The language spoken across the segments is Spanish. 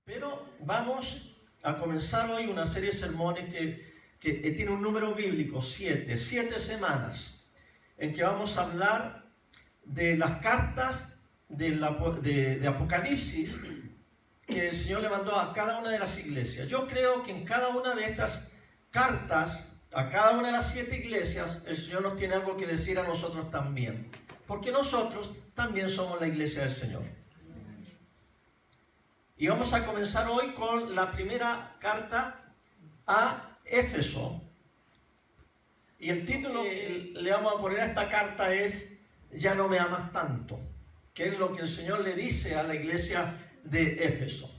Pero vamos a comenzar hoy una serie de sermones que tiene un número bíblico, 7 semanas, en que vamos a hablar de las cartas de Apocalipsis que el Señor le mandó a cada una de las iglesias. Yo creo que en cada una de estas cartas, a cada una de las 7 iglesias, el Señor nos tiene algo que decir a nosotros también, porque nosotros también somos la iglesia del Señor. Y vamos a comenzar hoy con la primera carta a Éfeso. Y el título que le vamos a poner a esta carta es "Ya no me amas tanto", que es lo que el Señor le dice a la iglesia de Éfeso.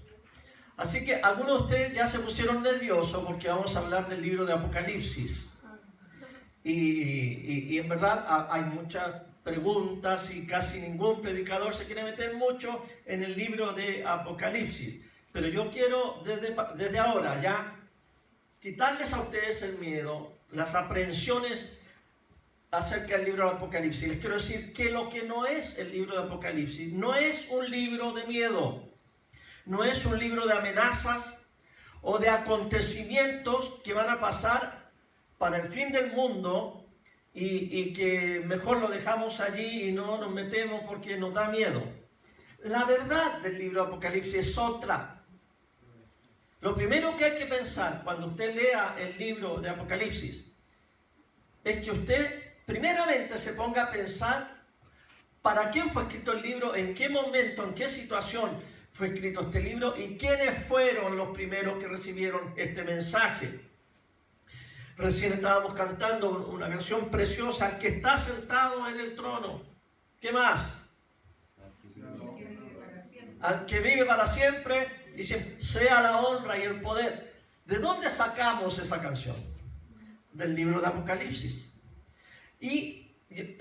Así que algunos de ustedes ya se pusieron nerviosos porque vamos a hablar del libro de Apocalipsis. Y en verdad hay muchas preguntas y casi ningún predicador se quiere meter mucho en el libro de Apocalipsis. Pero yo quiero desde ahora ya quitarles a ustedes el miedo, las aprehensiones acerca del libro de Apocalipsis. Les quiero decir que lo que no es el libro de Apocalipsis no es un libro de miedo, no es un libro de amenazas o de acontecimientos que van a pasar para el fin del mundo y que mejor lo dejamos allí y no nos metemos porque nos da miedo. La verdad del libro de Apocalipsis es otra. Lo primero que hay que pensar cuando usted lea el libro de Apocalipsis es que usted primeramente se ponga a pensar para quién fue escrito el libro, en qué momento, en qué situación fue escrito este libro y quiénes fueron los primeros que recibieron este mensaje. Recién estábamos cantando una canción preciosa, "Al que está sentado en el trono". ¿Qué más? Al que vive para siempre, dice, sea la honra y el poder. ¿De dónde sacamos esa canción? Del libro de Apocalipsis. Y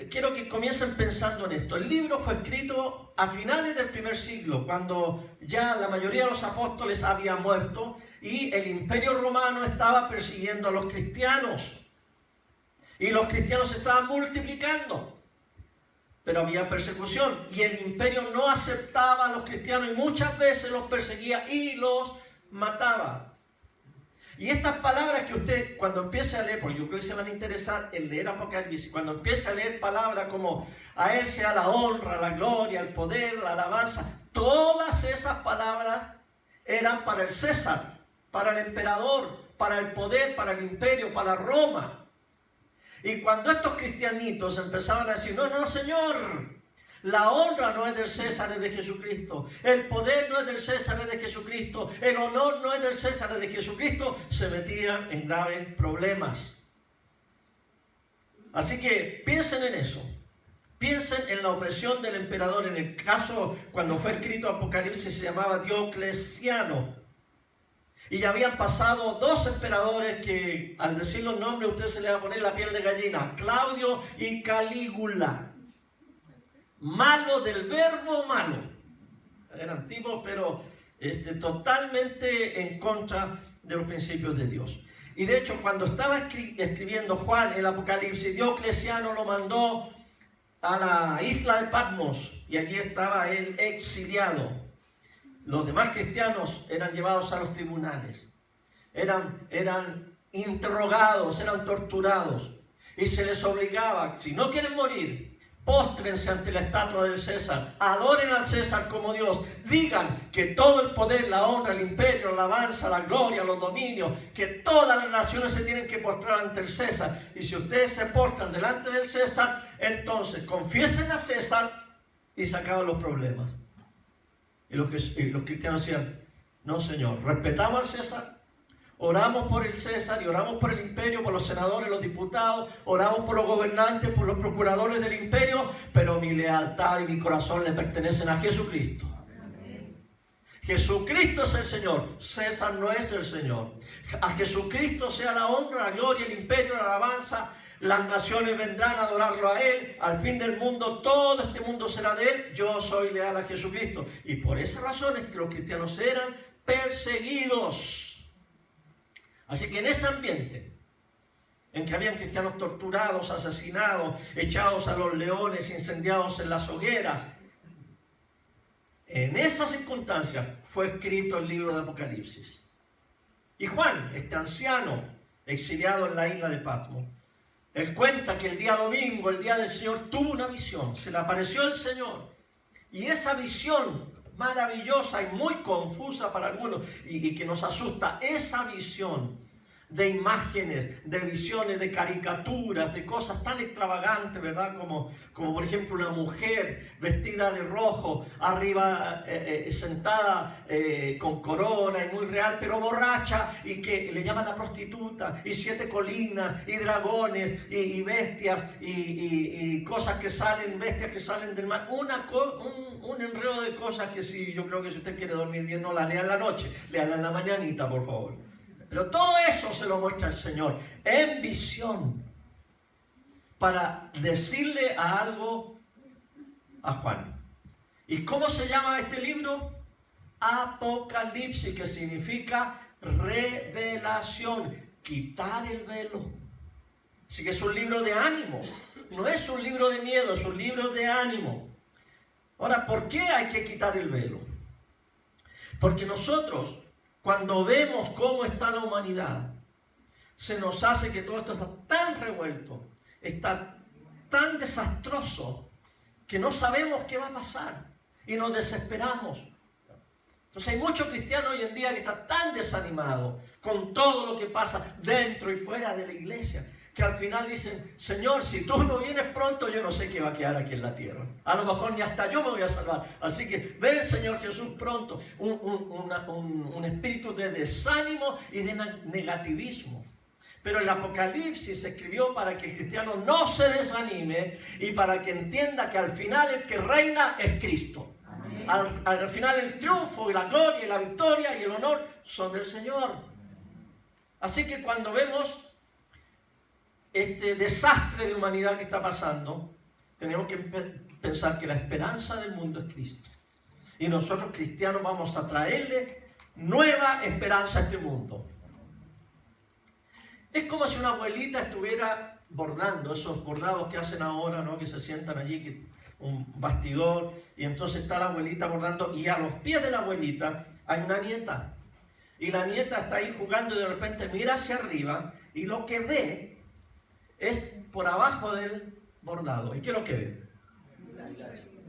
quiero que comiencen pensando en esto. El libro fue escrito a finales del primer siglo, cuando ya la mayoría de los apóstoles había muerto y el imperio romano estaba persiguiendo a los cristianos. Y los cristianos se estaban multiplicando, pero había persecución y el imperio no aceptaba a los cristianos y muchas veces los perseguía y los mataba. Y estas palabras que usted cuando empiece a leer, porque yo creo que se van a interesar en leer Apocalipsis, cuando empiece a leer palabras como "a Él sea la honra, la gloria, el poder, la alabanza", todas esas palabras eran para el César, para el emperador, para el poder, para el imperio, para Roma. Y cuando estos cristianitos empezaban a decir, no, Señor, la honra no es del César, es de Jesucristo. El poder no es del César, es de Jesucristo. El honor no es del César, es de Jesucristo. Se metían en graves problemas. Así que piensen en eso. Piensen en la opresión del emperador. En el caso, cuando fue escrito Apocalipsis, se llamaba Diocleciano. Y ya habían pasado 2 emperadores que, al decir los nombres, a usted se le va a poner la piel de gallina. Claudio y Calígula. Malo del verbo malo. Eran tipos, pero totalmente en contra de los principios de Dios. Y de hecho, cuando estaba escribiendo Juan el Apocalipsis, Diocleciano lo mandó a la isla de Patmos. Y allí estaba él exiliado. Los demás cristianos eran llevados a los tribunales. Eran interrogados, eran torturados. Y se les obligaba, si no quieren morir, póstrense ante la estatua del César, adoren al César como Dios, digan que todo el poder, la honra, el imperio, la alabanza, la gloria, los dominios, que todas las naciones se tienen que postrar ante el César. Y si ustedes se postran delante del César, entonces confiesen a César y se acaban los problemas. Y los cristianos decían, no, Señor, respetamos al César, oramos por el César y oramos por el imperio, por los senadores, los diputados, oramos por los gobernantes, por los procuradores del imperio, pero mi lealtad y mi corazón le pertenecen a Jesucristo. Amén. Jesucristo es el Señor, César no es el Señor. A Jesucristo sea la honra, la gloria, el imperio, la alabanza. Las naciones vendrán a adorarlo a Él. Al fin del mundo, todo este mundo será de Él. Yo soy leal a Jesucristo. Y por esas razones que los cristianos eran perseguidos. Así que en ese ambiente, en que habían cristianos torturados, asesinados, echados a los leones, incendiados en las hogueras, en esa circunstancia fue escrito el libro de Apocalipsis. Y Juan, este anciano exiliado en la isla de Patmos, él cuenta que el día domingo, el día del Señor, tuvo una visión. Se le apareció el Señor. Y esa visión maravillosa y muy confusa para algunos y que nos asusta, esa visión de imágenes, de visiones, de caricaturas, de cosas tan extravagantes, ¿verdad? Como por ejemplo una mujer vestida de rojo, arriba sentada con corona y muy real, pero borracha, y que le llaman la prostituta, y 7 colinas, y dragones, y bestias, y cosas que salen, bestias que salen del mar. Un enredo de cosas que sí, yo creo que si usted quiere dormir bien, no la lea en la noche, léala en la mañanita, por favor. Pero todo eso se lo muestra el Señor en visión para decirle algo a Juan. ¿Y cómo se llama este libro? Apocalipsis, que significa revelación, quitar el velo. Así que es un libro de ánimo, no es un libro de miedo, es un libro de ánimo. Ahora, ¿por qué hay que quitar el velo? Porque nosotros, cuando vemos cómo está la humanidad, se nos hace que todo esto está tan revuelto, está tan desastroso, que no sabemos qué va a pasar y nos desesperamos. Entonces hay muchos cristianos hoy en día que están tan desanimados con todo lo que pasa dentro y fuera de la iglesia, que al final dicen: Señor, si tú no vienes pronto, yo no sé qué va a quedar aquí en la tierra. A lo mejor ni hasta yo me voy a salvar. Así que ven, Señor Jesús, pronto. Un espíritu de desánimo y de negativismo. Pero el Apocalipsis se escribió para que el cristiano no se desanime y para que entienda que al final el que reina es Cristo. Al final el triunfo y la gloria y la victoria y el honor son del Señor. Así que cuando vemos este desastre de humanidad que está pasando, tenemos que pensar que la esperanza del mundo es Cristo. Y nosotros cristianos vamos a traerle nueva esperanza a este mundo. Es como si una abuelita estuviera bordando, esos bordados que hacen ahora, ¿no? Que se sientan allí, un bastidor, y entonces está la abuelita bordando, y a los pies de la abuelita hay una nieta. Y la nieta está ahí jugando y de repente mira hacia arriba y lo que ve es por abajo del bordado. ¿Y qué es lo que ve?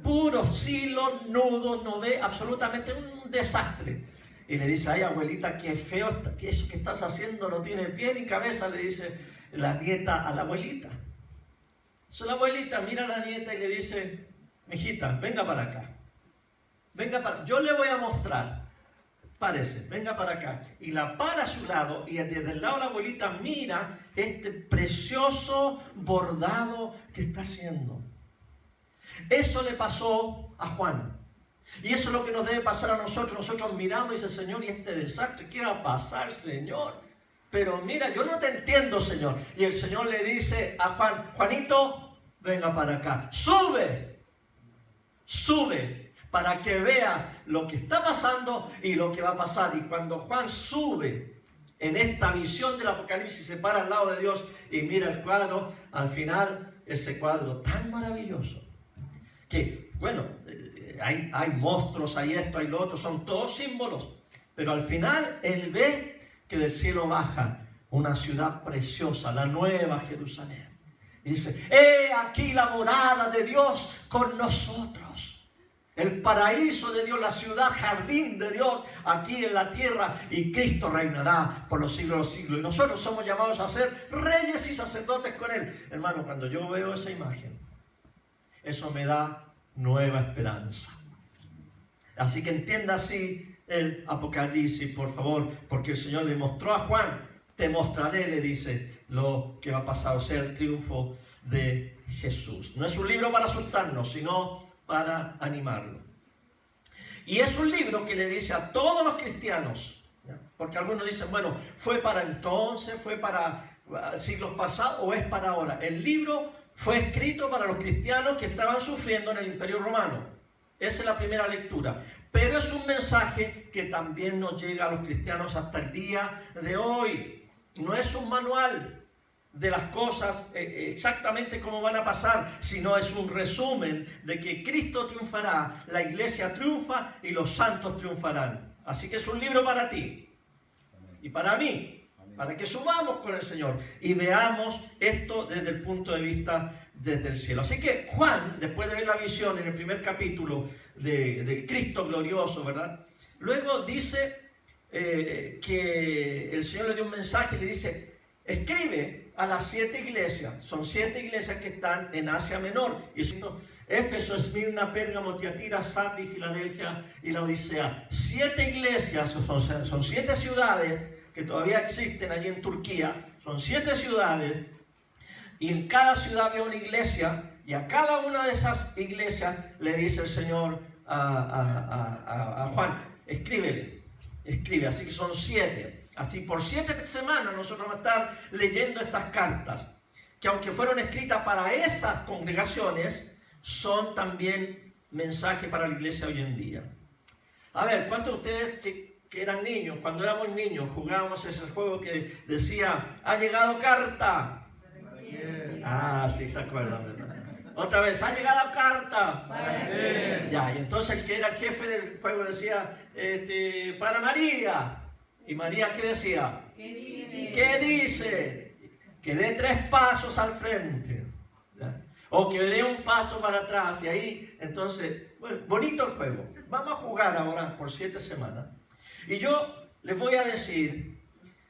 Puros hilos, nudos, no ve absolutamente un desastre. Y le dice: ay, abuelita, qué feo, que eso que estás haciendo no tiene pie ni cabeza, le dice la nieta a la abuelita. Entonces la abuelita mira a la nieta y le dice: mijita, venga para acá. Yo le voy a mostrar. Párese, venga para acá. Y la para a su lado, y desde el lado de la abuelita mira este precioso bordado que está haciendo. Eso le pasó a Juan. Y eso es lo que nos debe pasar a nosotros. Nosotros miramos y dice: Señor, ¿y este desastre qué va a pasar, Señor? Pero mira, yo no te entiendo, Señor. Y el Señor le dice a Juan: Juanito, venga para acá. Sube, para que veas lo que está pasando y lo que va a pasar. Y cuando Juan sube en esta visión del Apocalipsis, se para al lado de Dios y mira el cuadro, al final ese cuadro tan maravilloso, que bueno, hay monstruos, hay esto, hay lo otro, son todos símbolos, pero al final él ve que del cielo baja una ciudad preciosa, la nueva Jerusalén. Y dice: he aquí la morada de Dios con nosotros. El paraíso de Dios, la ciudad jardín de Dios aquí en la tierra, y Cristo reinará por los siglos de los siglos. Y nosotros somos llamados a ser reyes y sacerdotes con Él. Hermano, cuando yo veo esa imagen, eso me da nueva esperanza. Así que entienda así el Apocalipsis, por favor, porque el Señor le mostró a Juan: te mostraré, le dice, lo que va a pasar, o sea, el triunfo de Jesús. No es un libro para asustarnos, sino para animarlo. Y es un libro que le dice a todos los cristianos, ¿ya? Porque algunos dicen: bueno, fue para entonces, fue para siglos pasados, o es para ahora. El libro fue escrito para los cristianos que estaban sufriendo en el Imperio Romano. Esa es la primera lectura. Pero es un mensaje que también nos llega a los cristianos hasta el día de hoy. No es un manual, de las cosas exactamente cómo van a pasar, sino es un resumen de que Cristo triunfará, la iglesia triunfa y los santos triunfarán. Así que es un libro para ti y para mí, para que subamos con el Señor y veamos esto desde el punto de vista desde el cielo. Así que Juan, después de ver la visión en el primer capítulo de Cristo glorioso, ¿verdad? Luego dice que el Señor le dio un mensaje y le dice, escribe a las 7 iglesias. Son 7 iglesias que están en Asia Menor. Y Éfeso, Esmirna, Pérgamo, Tiatira, Sardis, Filadelfia y la Odisea. 7 iglesias, son 7 ciudades que todavía existen allí en Turquía. Son 7 ciudades. Y en cada ciudad había una iglesia. Y a cada una de esas iglesias le dice el Señor a Juan, escríbele. Escribe. Así que son 7. Así por 7 semanas nosotros vamos a estar leyendo estas cartas, que aunque fueron escritas para esas congregaciones, son también mensajes para la iglesia hoy en día. A ver, ¿cuántos de ustedes que eran niños, cuando éramos niños, jugábamos ese juego que decía, ha llegado carta? Ah, sí, se acuerdan, ¿verdad? Otra vez, ha llegado carta. Ya, y entonces el que era el jefe del juego decía, para María. ¿Y María qué decía? ¿Qué dice? ¿Qué dice? Que dé 3 pasos al frente. ¿Ya? O que dé un paso para atrás. Y ahí, entonces, bueno, bonito el juego. Vamos a jugar ahora por 7 semanas. Y yo les voy a decir,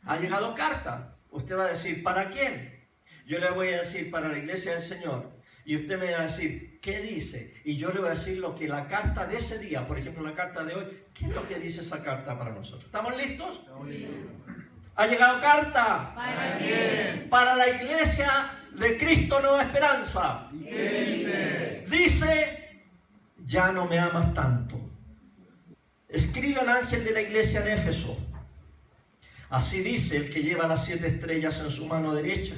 ha llegado carta. Usted va a decir, ¿para quién? Yo le voy a decir, para la iglesia del Señor. Y usted me va a decir, ¿qué dice? Y yo le voy a decir lo que la carta de ese día, por ejemplo, la carta de hoy, ¿qué es lo que dice esa carta para nosotros? ¿Estamos listos? Sí. ¿Ha llegado carta? ¿Para quién? Para la iglesia de Cristo Nueva Esperanza. ¿Y qué dice? Dice, ya no me amas tanto. Escribe al ángel de la iglesia en Éfeso. Así dice el que lleva las 7 estrellas en su mano derecha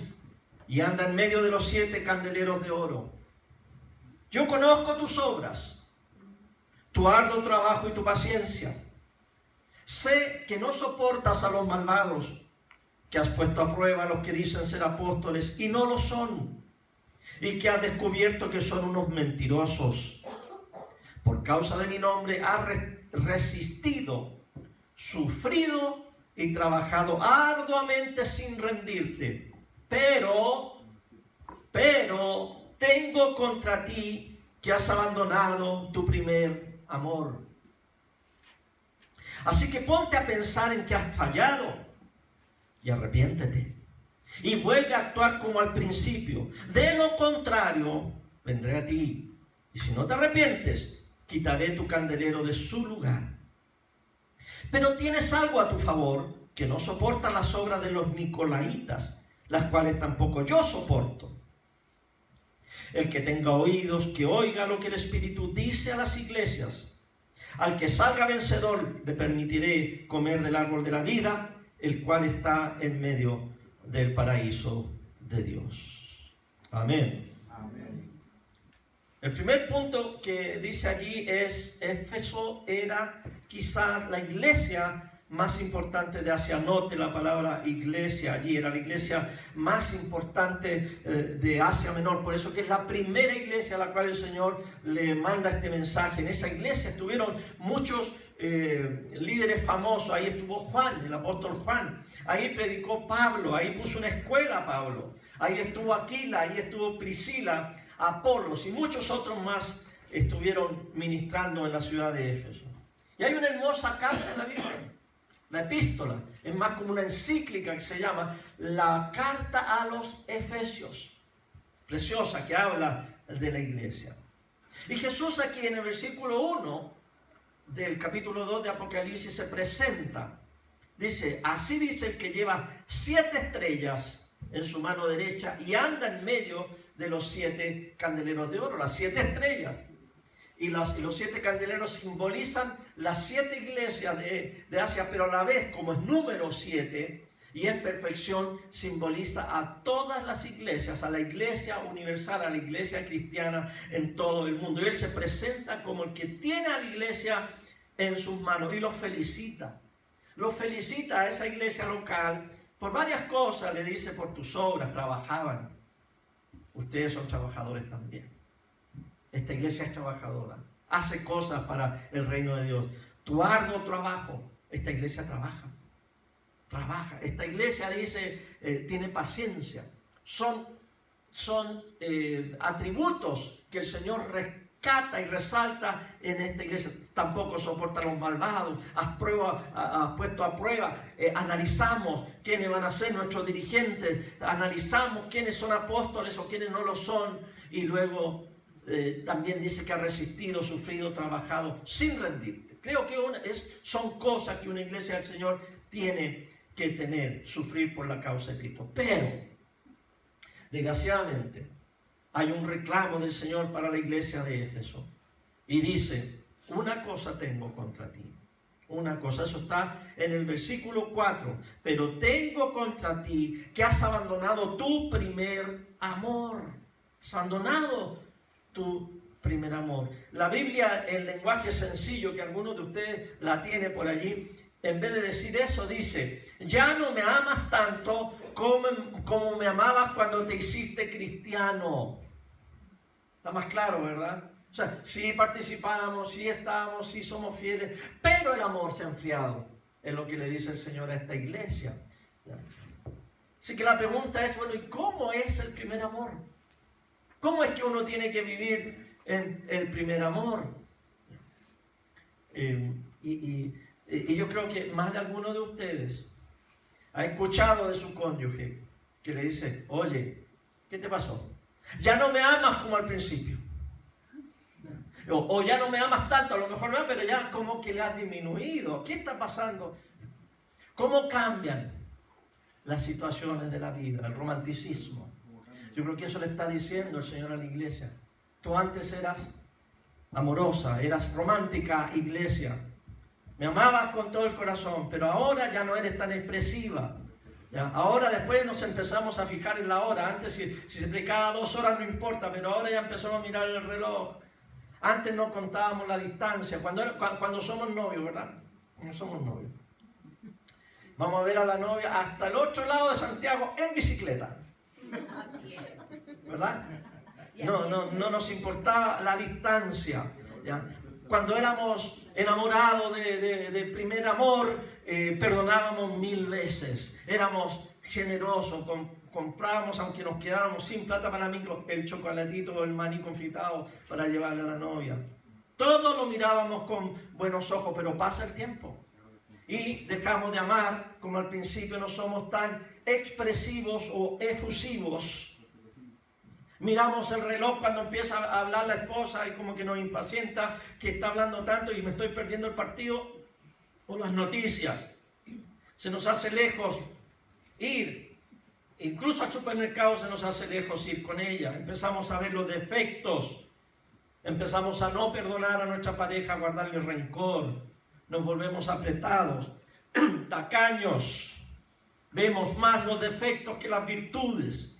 y anda en medio de los 7 candeleros de oro. Yo conozco tus obras, tu arduo trabajo y tu paciencia. Sé que no soportas a los malvados, que has puesto a prueba a los que dicen ser apóstoles y no lo son, y que has descubierto que son unos mentirosos. Por causa de mi nombre has resistido, sufrido y trabajado arduamente sin rendirte. Pero tengo contra ti que has abandonado tu primer amor. Así que ponte a pensar en que has fallado y arrepiéntete. Y vuelve a actuar como al principio. De lo contrario, vendré a ti. Y si no te arrepientes, quitaré tu candelero de su lugar. Pero tienes algo a tu favor, que no soportan las obras de los nicolaitas, las cuales tampoco yo soporto. El que tenga oídos, que oiga lo que el Espíritu dice a las iglesias. Al que salga vencedor, le permitiré comer del árbol de la vida, el cual está en medio del paraíso de Dios. Amén. Amén. El primer punto que dice allí es, Éfeso era quizás la iglesia más importante de Asia. Note la palabra iglesia allí, era la iglesia más importante de Asia Menor, por eso que es la primera iglesia a la cual el Señor le manda este mensaje. En esa iglesia estuvieron muchos líderes famosos. Ahí estuvo Juan, el apóstol Juan, ahí predicó Pablo, ahí puso una escuela Pablo, ahí estuvo Aquila, ahí estuvo Priscila, Apolos y muchos otros más estuvieron ministrando en la ciudad de Éfeso. Y hay una hermosa carta en la Biblia. La epístola es más como una encíclica que se llama la Carta a los Efesios. Preciosa, que habla de la iglesia. Y Jesús aquí en el versículo 1 del capítulo 2 de Apocalipsis se presenta. Dice, así dice el que lleva 7 estrellas en su mano derecha y anda en medio de los 7 candeleros de oro, las 7 estrellas. Y los 7 candeleros simbolizan las 7 iglesias de Asia, pero a la vez, como es número 7 y es perfección, simboliza a todas las iglesias, a la iglesia universal, a la iglesia cristiana en todo el mundo. Y él se presenta como el que tiene a la iglesia en sus manos y los felicita. Los felicita a esa iglesia local Por varias cosas, le dice, por tus obras trabajaban. Ustedes son trabajadores también. Esta iglesia es trabajadora. Hace cosas para el reino de Dios. Tu arduo trabajo, esta iglesia trabaja. Trabaja. Esta iglesia dice, tiene paciencia. Son atributos que el Señor rescata y resalta en esta iglesia. Tampoco soporta a los malvados. Has puesto a prueba. Analizamos quiénes van a ser nuestros dirigentes. Analizamos quiénes son apóstoles o quiénes no lo son. Y luego también dice que ha resistido, sufrido, trabajado sin rendirte. Creo que son cosas que una iglesia del Señor tiene que tener, sufrir por la causa de Cristo. Pero, desgraciadamente, hay un reclamo del Señor para la iglesia de Éfeso. Y dice, una cosa tengo contra ti. Una cosa, eso está en el versículo 4. Pero tengo contra ti que has abandonado tu primer amor. Has abandonado tu primer amor. La Biblia, en lenguaje sencillo, que algunos de ustedes la tienen por allí, en vez de decir eso, dice, ya no me amas tanto como me amabas cuando te hiciste cristiano. Está más claro, ¿verdad? O sea, sí participamos, sí estamos, sí somos fieles, pero el amor se ha enfriado. Es lo que le dice el Señor a esta iglesia. Así que la pregunta es, bueno, ¿y cómo es el primer amor? ¿Cómo es que uno tiene que vivir en el primer amor? Y yo creo que más de alguno de ustedes ha escuchado de su cónyuge que le dice, oye, ¿qué te pasó? Ya no me amas como al principio. O ya no me amas tanto, a lo mejor no, pero ya como que le has disminuido. ¿Qué está pasando? ¿Cómo cambian las situaciones de la vida, el romanticismo? Yo creo que eso le está diciendo el Señor a la iglesia. Tú antes eras amorosa, eras romántica, iglesia. Me amabas con todo el corazón, pero ahora ya no eres tan expresiva. ¿Ya? Ahora después nos empezamos a fijar en la hora. Antes si se predicaba 2 horas no importa, pero ahora ya empezamos a mirar el reloj. Antes no contábamos la distancia. Cuando somos novios, ¿verdad? Cuando somos novios. Vamos a ver a la novia hasta el otro lado de Santiago en bicicleta. ¿Verdad? No nos importaba la distancia. ¿Ya? Cuando éramos enamorados de primer amor, perdonábamos 1000 veces. Éramos generosos, comprábamos, aunque nos quedáramos sin plata para mí, el chocolatito o el maní confitado para llevarle a la novia. Todo lo mirábamos con buenos ojos, pero pasa el tiempo. Y dejamos de amar, como al principio no somos tan expresivos o efusivos. Miramos el reloj cuando empieza a hablar la esposa y como que nos impacienta que está hablando tanto y me estoy perdiendo el partido o las noticias. Se nos hace lejos ir. Incluso al supermercado se nos hace lejos ir con ella. Empezamos a ver los defectos. Empezamos a no perdonar a nuestra pareja, a guardarle rencor. Nos volvemos apretados, tacaños. Vemos más los defectos que las virtudes.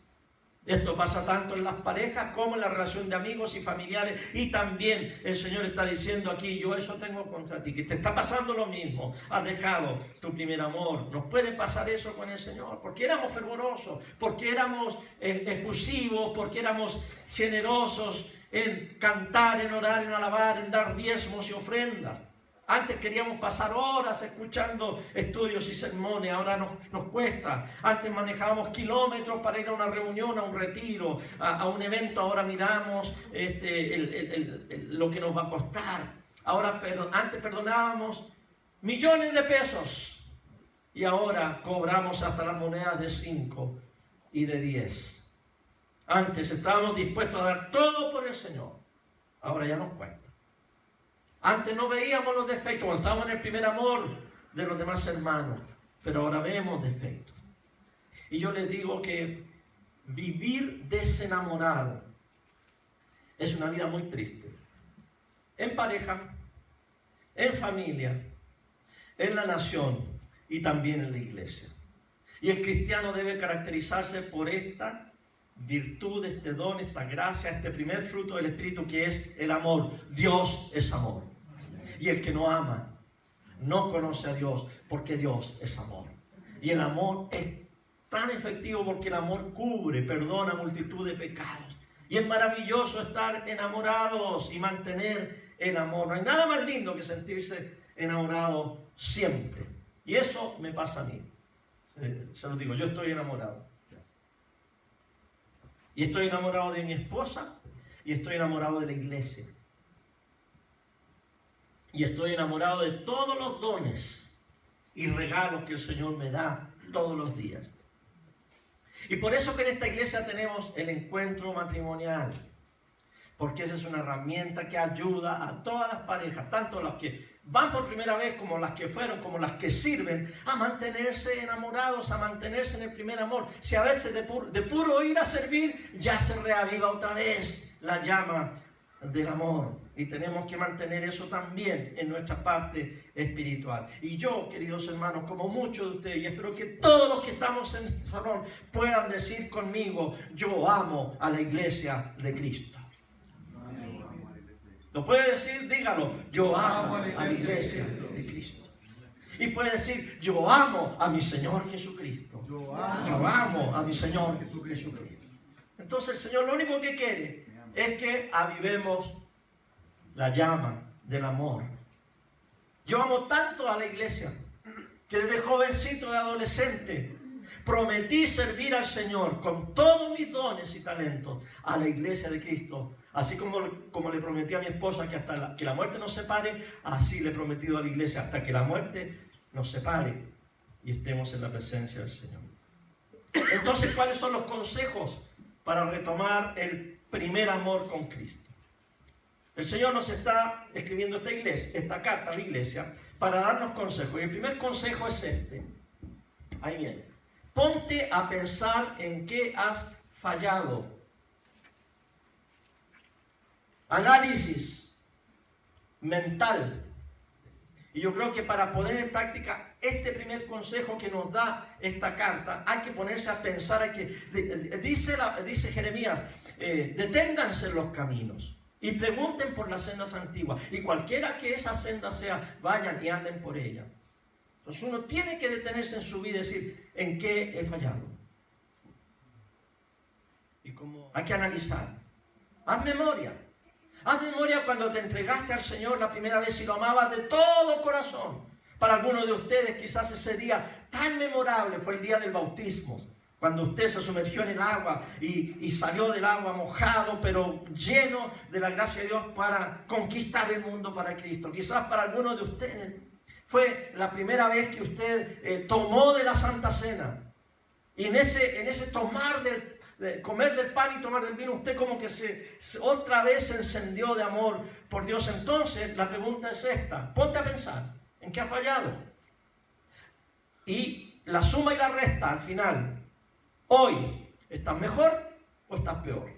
Esto pasa tanto en las parejas como en la relación de amigos y familiares. Y también el Señor está diciendo aquí, yo eso tengo contra ti, que te está pasando lo mismo. Has dejado tu primer amor. Nos puede pasar eso con el Señor, porque éramos fervorosos, porque éramos efusivos, porque éramos generosos en cantar, en orar, en alabar, en dar diezmos y ofrendas. Antes queríamos pasar horas escuchando estudios y sermones, ahora nos cuesta. Antes manejábamos kilómetros para ir a una reunión, a un retiro, a un evento. Ahora miramos lo que nos va a costar. Antes perdonábamos millones de pesos y ahora cobramos hasta las monedas de 5 y de 10. Antes estábamos dispuestos a dar todo por el Señor, ahora ya nos cuesta. Antes no veíamos los defectos, cuando estábamos en el primer amor de los demás hermanos, pero ahora vemos defectos. Y yo les digo que vivir desenamorado es una vida muy triste. En pareja, en familia, en la nación y también en la iglesia. Y el cristiano debe caracterizarse por esta virtud, este don, esta gracia, este primer fruto del Espíritu que es el amor. Dios es amor. Y el que no ama no conoce a Dios, porque Dios es amor. Y el amor es tan efectivo porque el amor cubre, perdona multitud de pecados. Y es maravilloso estar enamorados y mantener el amor. No hay nada más lindo que sentirse enamorado siempre. Y eso me pasa a mí. Se lo digo, yo estoy enamorado. Y estoy enamorado de mi esposa y estoy enamorado de la iglesia. Y estoy enamorado de todos los dones y regalos que el Señor me da todos los días. Y por eso que en esta iglesia tenemos el encuentro matrimonial. Porque esa es una herramienta que ayuda a todas las parejas, tanto las que van por primera vez como las que fueron, como las que sirven, a mantenerse enamorados, a mantenerse en el primer amor. Si a veces de puro ir a servir, ya se reaviva otra vez la llama del amor. Y tenemos que mantener eso también en nuestra parte espiritual. Y yo, queridos hermanos, como muchos de ustedes, y espero que todos los que estamos en este salón puedan decir conmigo, yo amo a la iglesia de Cristo. ¿Lo puede decir? Dígalo. Yo amo a la iglesia de Cristo. Y puede decir, yo amo a mi Señor Jesucristo. Yo amo a mi Señor Jesucristo. Entonces el Señor lo único que quiere es que avivemos la llama del amor. Yo amo tanto a la iglesia que desde jovencito, de adolescente, prometí servir al Señor con todos mis dones y talentos a la iglesia de Cristo. Así como le prometí a mi esposa que hasta que la muerte nos separe, así le he prometido a la iglesia hasta que la muerte nos separe y estemos en la presencia del Señor. Entonces, ¿cuáles son los consejos para retomar el primer amor con Cristo? El Señor nos está escribiendo esta carta a la iglesia para darnos consejos. Y el primer consejo es este. Ahí viene. Ponte a pensar en qué has fallado. Análisis mental. Y yo creo que para poner en práctica este primer consejo que nos da esta carta, hay que ponerse a pensar, dice Jeremías, deténganse en los caminos y pregunten por las sendas antiguas, y cualquiera que esa senda sea, vayan y anden por ella. Entonces uno tiene que detenerse en su vida y decir, ¿en qué he fallado? Y como hay que analizar, haz memoria. Haz memoria cuando te entregaste al Señor la primera vez y lo amabas de todo corazón. Para algunos de ustedes quizás ese día tan memorable fue el día del bautismo, cuando usted se sumergió en el agua y salió del agua mojado, pero lleno de la gracia de Dios para conquistar el mundo para Cristo. Quizás para algunos de ustedes fue la primera vez que usted tomó de la Santa Cena. Y en ese tomar de comer del pan y tomar del vino, usted como que otra vez se encendió de amor por Dios. Entonces la pregunta es esta: ponte a pensar en qué ha fallado y la suma y la resta al final. Hoy, ¿estás mejor o estás peor?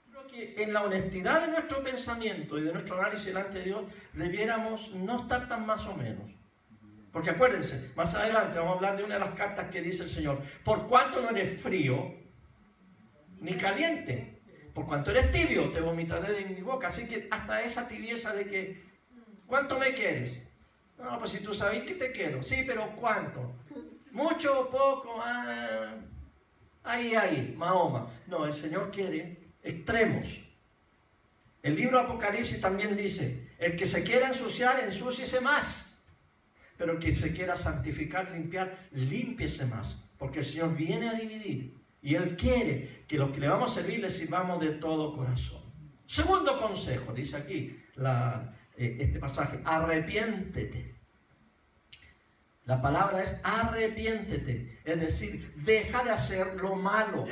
Creo que en la honestidad de nuestro pensamiento y de nuestro análisis delante de Dios debiéramos no estar tan más o menos. Porque acuérdense, más adelante vamos a hablar de una de las cartas que dice el Señor: por cuanto no eres frío ni caliente, por cuanto eres tibio, te vomitaré de mi boca. Así que hasta esa tibieza de que, ¿cuánto me quieres? No, pues si tú sabes que te quiero. Sí, pero ¿cuánto? ¿Mucho o poco? Ahí, Mahoma. No, el Señor quiere extremos. El libro Apocalipsis también dice: el que se quiera ensuciar, ensúciese más. Pero el que se quiera santificar, limpiar, límpiese más. Porque el Señor viene a dividir. Y Él quiere que los que le vamos a servir, le sirvamos de todo corazón. Segundo consejo, dice aquí este pasaje: arrepiéntete. La palabra es arrepiéntete, es decir, deja de hacer lo malo.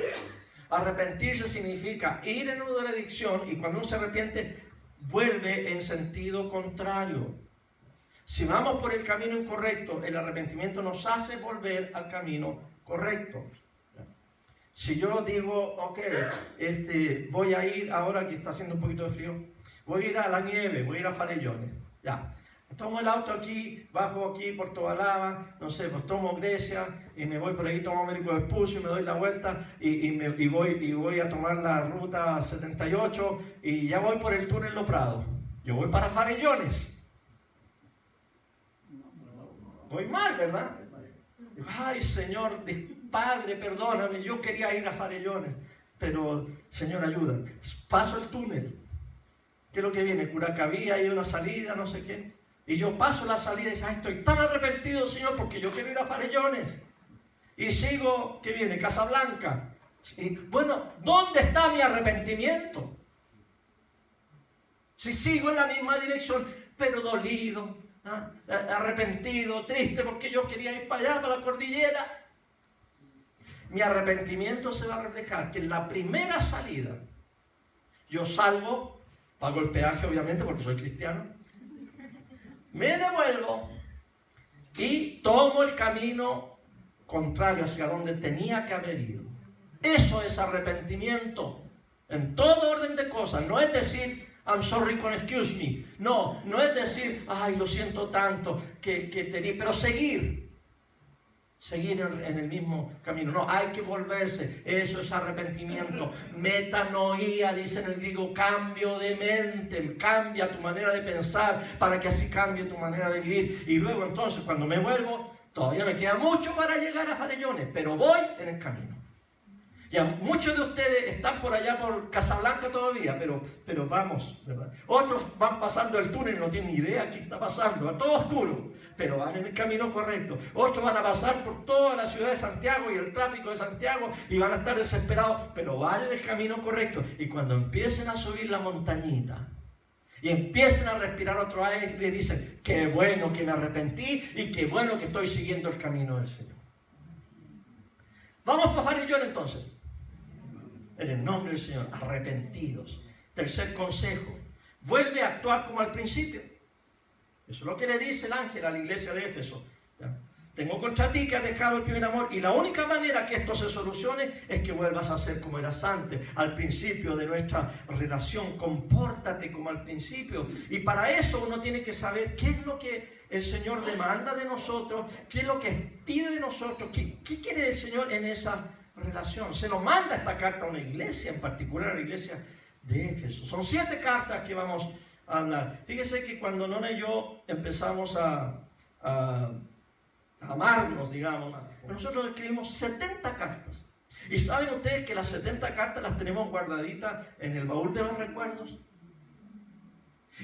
Arrepentirse significa ir en una dirección, y cuando uno se arrepiente, vuelve en sentido contrario. Si vamos por el camino incorrecto, el arrepentimiento nos hace volver al camino correcto. Si yo digo, ok, voy a ir ahora que está haciendo un poquito de frío, voy a ir a la nieve, voy a ir a Farellones, ya. Tomo el auto aquí, bajo aquí por Tobalaba, no sé, pues tomo Grecia y me voy por ahí, tomo Américo Vespucio y me doy la vuelta y voy a tomar la ruta 78 y ya voy por el túnel Lo Prado. Yo voy para Farellones. Voy mal, ¿verdad? Ay, Señor, Padre, perdóname, yo quería ir a Farellones, pero Señor, ayuda. Paso el túnel. ¿Qué es lo que viene? Curacaví, hay una salida, no sé qué. Y yo paso la salida y digo, ay, estoy tan arrepentido, Señor, porque yo quiero ir a Farellones. Y sigo, ¿qué viene? Casablanca. Y, bueno, ¿dónde está mi arrepentimiento? Si sigo en la misma dirección, pero dolido, ¿no? Arrepentido, triste, porque yo quería ir para allá, para la cordillera. Mi arrepentimiento se va a reflejar que en la primera salida yo salgo, pago el peaje obviamente porque soy cristiano, me devuelvo y tomo el camino contrario hacia donde tenía que haber ido. Eso es arrepentimiento en todo orden de cosas. No es decir I'm sorry con excuse me. No, no es decir ay, lo siento tanto que te di, pero seguir en el mismo camino. No, hay que volverse. Eso es arrepentimiento. Metanoía, dice en el griego, cambio de mente. Cambia tu manera de pensar para que así cambie tu manera de vivir. Y luego entonces cuando me vuelvo, todavía me queda mucho para llegar a Farellones, pero voy en el camino. Ya muchos de ustedes están por allá por Casablanca todavía, pero vamos, ¿verdad? Otros van pasando el túnel y no tienen ni idea qué está pasando, todo oscuro, pero van en el camino correcto. Otros van a pasar por toda la ciudad de Santiago y el tráfico de Santiago y van a estar desesperados, pero van en el camino correcto. Y cuando empiecen a subir la montañita y empiecen a respirar otro aire, dicen, qué bueno que me arrepentí y qué bueno que estoy siguiendo el camino del Señor. Vamos para Farellones entonces. En el nombre del Señor, arrepentidos. Tercer consejo, vuelve a actuar como al principio. Eso es lo que le dice el ángel a la iglesia de Éfeso. ¿Ya? Tengo contra ti que has dejado el primer amor, y la única manera que esto se solucione es que vuelvas a ser como eras antes, al principio de nuestra relación. Compórtate como al principio. Y para eso uno tiene que saber qué es lo que el Señor demanda de nosotros, qué es lo que pide de nosotros, qué quiere el Señor en esa relación. Se nos manda esta carta a una iglesia, en particular a la iglesia de Éfeso. Son 7 cartas que vamos a hablar. Fíjese que cuando Nona y yo empezamos a amarnos, digamos, nosotros escribimos 70 cartas. ¿Y saben ustedes que las 70 cartas las tenemos guardaditas en el baúl de los recuerdos?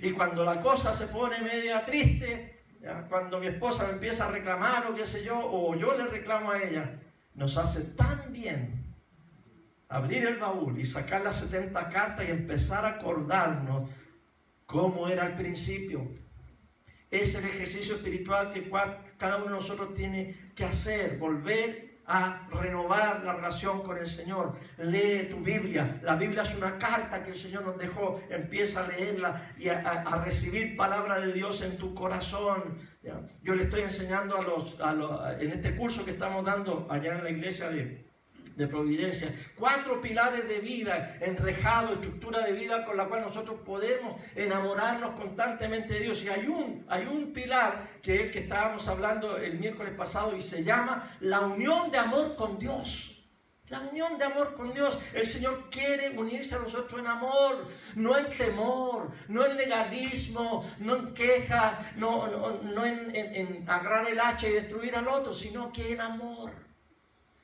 Y cuando la cosa se pone media triste, ¿ya? Cuando mi esposa me empieza a reclamar o qué sé yo, o yo le reclamo a ella, nos hace tan bien abrir el baúl y sacar las 70 cartas y empezar a acordarnos cómo era al principio. Ese es el ejercicio espiritual que cada uno de nosotros tiene que hacer, volver a renovar la relación con el Señor. Lee tu Biblia. La Biblia es una carta que el Señor nos dejó. Empieza a leerla y a recibir palabra de Dios en tu corazón. ¿Ya? Yo le estoy enseñando en este curso que estamos dando allá en la iglesia de Providencia, 4 pilares de vida, enrejado, estructura de vida con la cual nosotros podemos enamorarnos constantemente de Dios. Y hay un pilar que es el que estábamos hablando el miércoles pasado y se llama la unión de amor con Dios. La unión de amor con Dios. El Señor quiere unirse a nosotros en amor, no en temor, no en legalismo, no en queja, no en agarrar el hacha y destruir al otro, sino que en amor.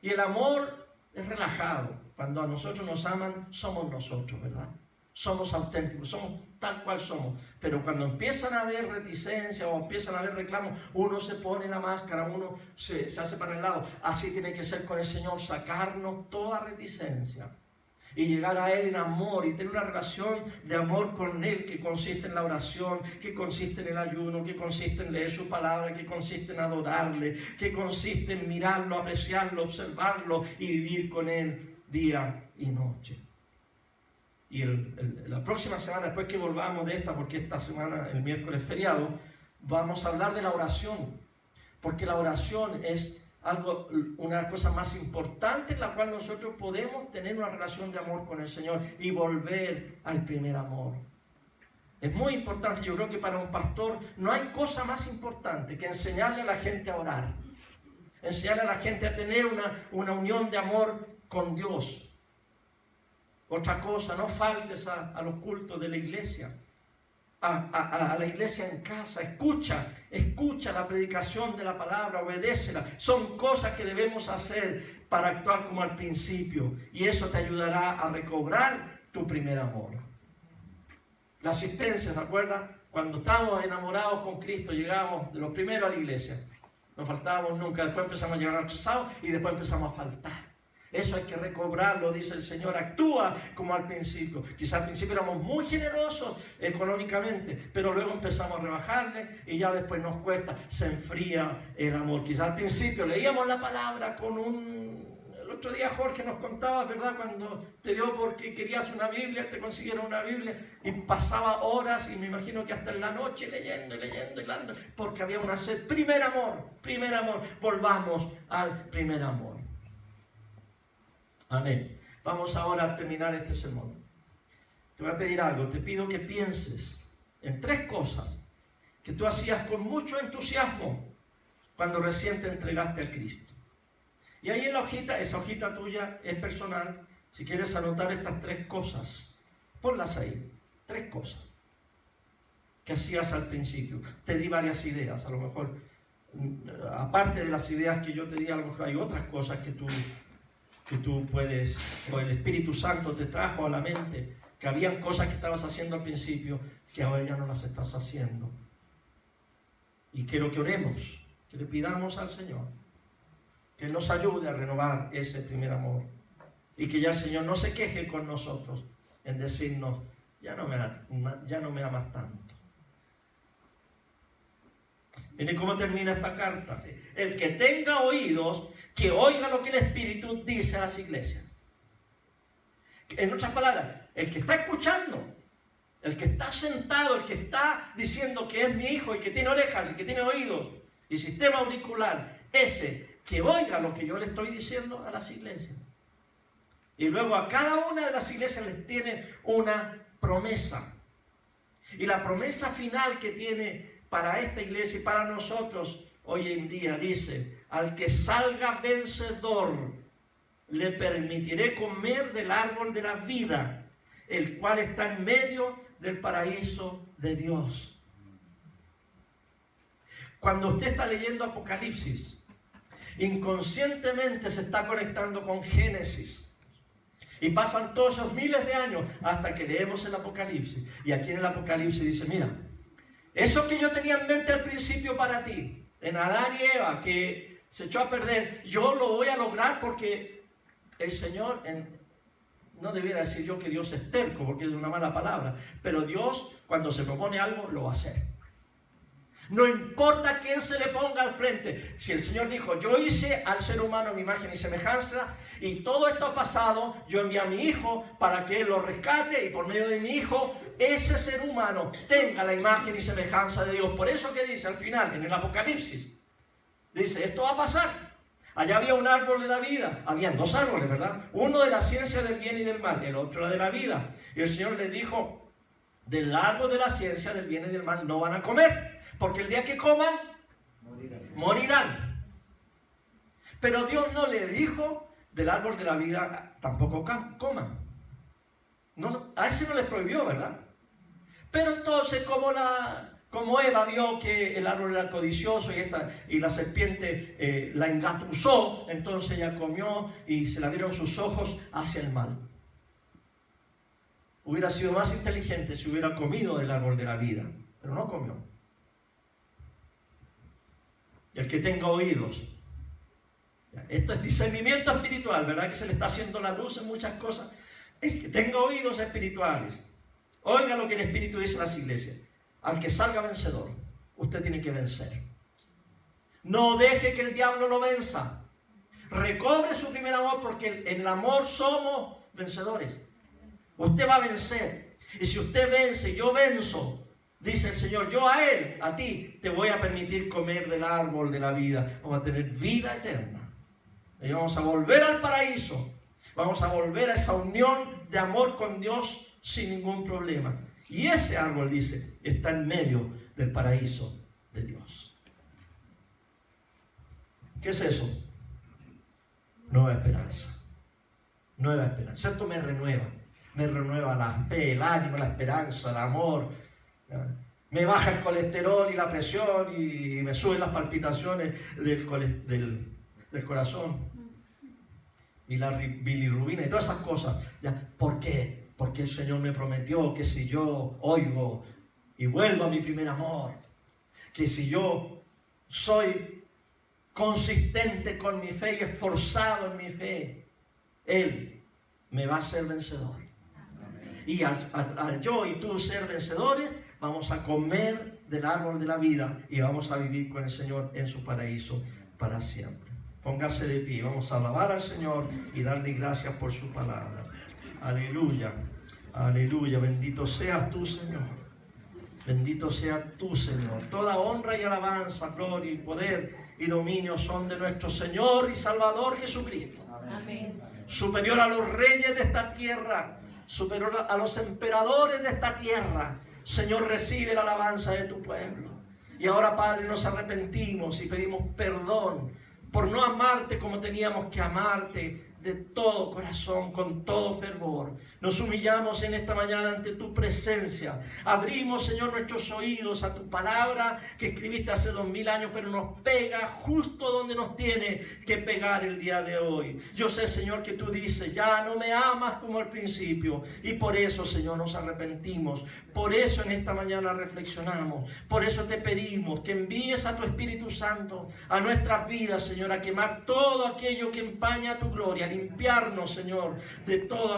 Y el amor es relajado. Cuando a nosotros nos aman, somos nosotros, ¿verdad? Somos auténticos, somos tal cual somos. Pero cuando empiezan a haber reticencia o empiezan a haber reclamos, uno se pone la máscara, uno se hace para el lado. Así tiene que ser con el Señor, sacarnos toda reticencia y llegar a Él en amor y tener una relación de amor con Él que consiste en la oración, que consiste en el ayuno, que consiste en leer su palabra, que consiste en adorarle, que consiste en mirarlo, apreciarlo, observarlo y vivir con Él día y noche. Y la próxima semana, después que volvamos de esta, porque esta semana, el miércoles feriado, vamos a hablar de la oración, porque la oración es una de las cosas más importantes en la cual nosotros podemos tener una relación de amor con el Señor y volver al primer amor. Es muy importante. Yo creo que para un pastor no hay cosa más importante que enseñarle a la gente a orar, enseñarle a la gente a tener una unión de amor con Dios. Otra cosa, no faltes a los cultos de la iglesia. a la iglesia en casa, escucha la predicación de la palabra, obedécela. Son cosas que debemos hacer para actuar como al principio, y eso te ayudará a recobrar tu primer amor. La asistencia, ¿se acuerdan? Cuando estábamos enamorados con Cristo, llegábamos de los primeros a la iglesia, no faltábamos nunca. Después empezamos a llegar atrasados y después empezamos a faltar. Eso hay que recobrarlo, dice el Señor. Actúa como al principio. Quizás al principio éramos muy generosos económicamente, pero luego empezamos a rebajarle y ya después nos cuesta, se enfría el amor. Quizás al principio leíamos la palabra con El otro día Jorge nos contaba, ¿verdad? Cuando te dio porque querías una Biblia, te consiguieron una Biblia y pasaba horas, y me imagino que hasta en la noche leyendo, porque había una sed. Primer amor. Volvamos al primer amor. Amén. Vamos ahora a terminar este sermón. Te voy a pedir algo. Te pido que pienses en 3 cosas que tú hacías con mucho entusiasmo cuando recién te entregaste a Cristo. Y ahí en la hojita, esa hojita tuya es personal. Si quieres anotar estas 3 cosas, ponlas ahí. 3 cosas que hacías al principio. Te di varias ideas. A lo mejor, aparte de las ideas que yo te di, a lo mejor hay otras cosas que tú puedes, o el Espíritu Santo te trajo a la mente, que habían cosas que estabas haciendo al principio que ahora ya no las estás haciendo. Y quiero que oremos, que le pidamos al Señor que Él nos ayude a renovar ese primer amor, y que ya el Señor no se queje con nosotros en decirnos: ya no me amas tanto. Miren cómo termina esta carta. El que tenga oídos, que oiga lo que el Espíritu dice a las iglesias. En otras palabras, el que está escuchando, el que está sentado, el que está diciendo que es mi hijo y que tiene orejas y que tiene oídos y sistema auricular, ese que oiga lo que yo le estoy diciendo a las iglesias. Y luego a cada una de las iglesias les tiene una promesa. Y la promesa final que tiene para esta iglesia y para nosotros hoy en día dice: al que salga vencedor, le permitiré comer del árbol de la vida, el cual está en medio del paraíso de Dios. Cuando usted está leyendo Apocalipsis, inconscientemente se está conectando con Génesis. Y pasan todos esos miles de años hasta que leemos el Apocalipsis. Y aquí en el Apocalipsis dice: mira, eso que yo tenía en mente al principio para ti, en Adán y Eva, que se echó a perder, yo lo voy a lograr, porque el Señor, no debiera decir yo que Dios es terco, porque es una mala palabra, pero Dios, cuando se propone algo, lo va a hacer. No importa quién se le ponga al frente. Si el Señor dijo: yo hice al ser humano a mi imagen y semejanza, y todo esto ha pasado, yo envié a mi hijo para que Él lo rescate, y por medio de mi hijo, ese ser humano tenga la imagen y semejanza de Dios. Por eso que dice al final, en el Apocalipsis, dice: esto va a pasar. Allá había un árbol de la vida. Habían 2 árboles, ¿verdad? Uno de la ciencia del bien y del mal, el otro era de la vida. Y el Señor le dijo: del árbol de la ciencia del bien y del mal no van a comer, porque el día que coman, morirán. Pero Dios no le dijo: del árbol de la vida tampoco coman. No, a ese no les prohibió, ¿verdad? Pero entonces, como Eva vio que el árbol era codicioso y la serpiente la engatusó, entonces ella comió y se le abrieron sus ojos hacia el mal. Hubiera sido más inteligente si hubiera comido del árbol de la vida, pero no comió. Y el que tenga oídos. Esto es discernimiento espiritual, ¿verdad? Que se le está haciendo la luz en muchas cosas. El que tenga oídos espirituales, oiga lo que el Espíritu dice a las iglesias. Al que salga vencedor, usted tiene que vencer. No deje que el diablo lo venza. Recobre su primer amor, porque en el amor somos vencedores. Usted va a vencer. Y si usted vence, yo venzo, dice el Señor, yo a él, a ti, te voy a permitir comer del árbol de la vida. Vamos a tener vida eterna. Y vamos a volver al paraíso. Vamos a volver a esa unión de amor con Dios sin ningún problema. Y ese árbol, dice, está en medio del paraíso de Dios. ¿Qué es eso? Nueva esperanza. Nueva esperanza. Esto me renueva. Me renueva la fe, el ánimo, la esperanza, el amor. Me baja el colesterol y la presión y me suben las palpitaciones del corazón. Y la bilirrubina y todas esas cosas. ¿Ya? ¿Por qué? Porque el Señor me prometió que si yo oigo y vuelvo a mi primer amor, que si yo soy consistente con mi fe y esforzado en mi fe, Él me va a hacer vencedor. Y al yo y tú ser vencedores, vamos a comer del árbol de la vida y vamos a vivir con el Señor en su paraíso para siempre. Póngase de pie, vamos a alabar al Señor y darle gracias por su palabra. Aleluya, aleluya, bendito seas tú, Señor. Bendito seas tú, Señor. Toda honra y alabanza, gloria y poder y dominio son de nuestro Señor y Salvador Jesucristo. Amén. Superior a los reyes de esta tierra, superior a los emperadores de esta tierra. Señor, recibe la alabanza de tu pueblo. Y ahora, Padre, nos arrepentimos y pedimos perdón por no amarte como teníamos que amarte, de todo corazón, con todo fervor. Nos humillamos en esta mañana ante tu presencia. Abrimos, Señor, nuestros oídos a tu palabra que escribiste hace 2000 años, pero nos pega justo donde nos tiene que pegar el día de hoy. Yo sé, Señor, que tú dices, ya no me amas como al principio. Y por eso, Señor, nos arrepentimos. Por eso en esta mañana reflexionamos. Por eso te pedimos que envíes a tu Espíritu Santo a nuestras vidas, Señor, a quemar todo aquello que empaña tu gloria. Limpiarnos, Señor, de todo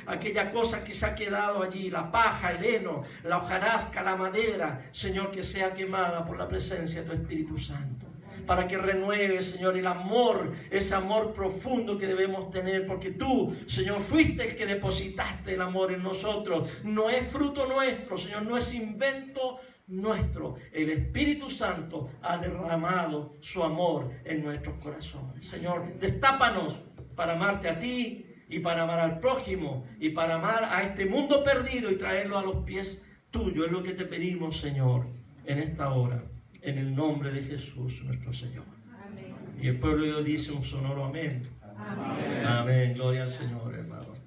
aquella cosa que se ha quedado allí, la paja, el heno, la hojarasca, la madera, Señor, que sea quemada por la presencia de tu Espíritu Santo, para que renueve, Señor, el amor, ese amor profundo que debemos tener, porque tú, Señor, fuiste el que depositaste el amor en nosotros. No es fruto nuestro, Señor, no es invento nuestro. El Espíritu Santo ha derramado su amor en nuestros corazones. Señor, destápanos para amarte a ti y para amar al prójimo y para amar a este mundo perdido y traerlo a los pies tuyos. Es lo que te pedimos, Señor, en esta hora, en el nombre de Jesús, nuestro Señor. Amén. Y el pueblo de Dios dice un sonoro amén. Amén. Amén. Gloria al Señor, hermanos.